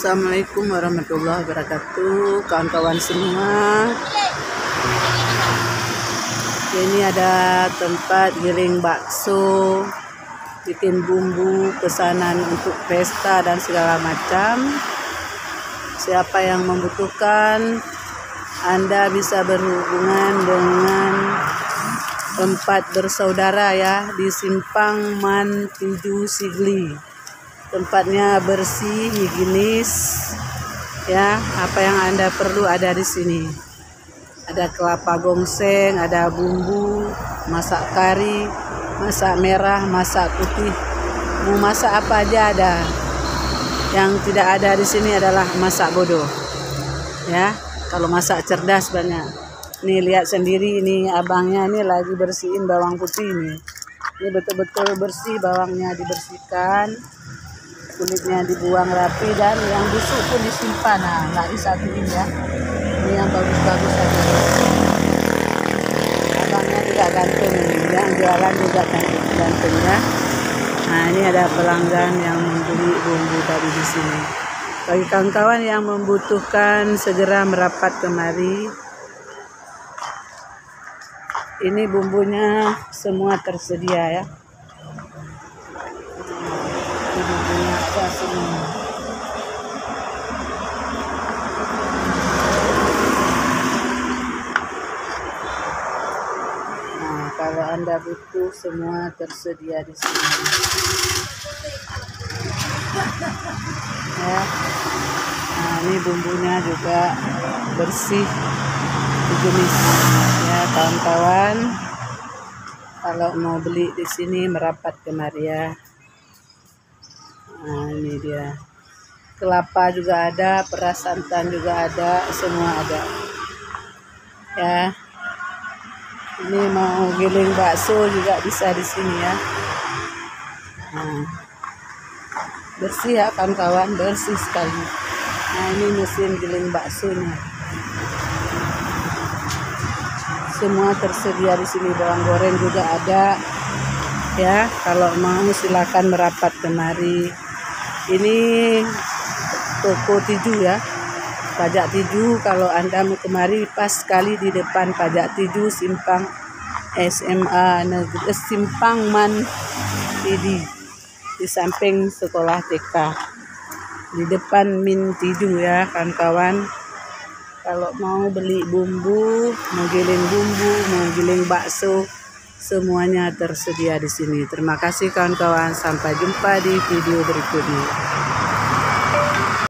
Assalamualaikum warahmatullahi wabarakatuh, kawan-kawan semua. Ini ada tempat giling bakso, bikin bumbu pesanan untuk pesta dan segala macam. Siapa yang membutuhkan, Anda bisa berhubungan dengan tempat bersaudara ya, di Simpang Man 7 Sigli. Tempatnya bersih, higienis ya. Apa yang Anda perlu ada di sini. Ada kelapa gongseng, ada bumbu, masak kari, masak merah, masak putih. Mau masak apa aja ada. Yang tidak ada di sini adalah masak bodoh. Ya, kalau masak cerdas banyak. Nih lihat sendiri, ini abangnya ini lagi bersihin bawang putih ini. Ini betul-betul bersih, bawangnya dibersihkan. Kulitnya dibuang rapi dan yang busuk pun disimpan. Nah, nggak disatuin ya. Ini yang bagus-bagus aja. Abangnya juga ganteng ini, yang jualan juga ganteng ya. Nah, ini ada pelanggan yang membeli bumbu tadi di sini. Bagi kawan-kawan yang membutuhkan, segera merapat kemari. Ini bumbunya semua tersedia ya. Bumbunya apa semua. Nah, kalau Anda butuh, semua tersedia di sini. Ya. Nah, ini bumbunya juga bersih, higienis ya kawan-kawan. Kalau mau beli di sini, merapat kemari ya. Nah, ini dia. Kelapa juga ada, peras santan juga ada, semua ada. Ya. Ini mau giling bakso juga bisa di sini ya. Nah, bersih ya kawan-kawan, bersih sekali. Nah, ini mesin giling baksonya. Semua tersedia di sini, bawang goreng juga ada. Ya, kalau mau silakan merapat kemari. Ini toko Tiju ya, Pajak Tiju. Kalau Anda mau kemari, pas sekali di depan Pajak Tiju, Simpang SMA Negeri Simpang Man Tidi, di samping sekolah TK, di depan Min Tiju ya kawan-kawan. Kalau mau beli bumbu, mau giling bumbu, mau giling bakso, semuanya tersedia di sini. Terima kasih kawan-kawan, sampai jumpa di video berikutnya.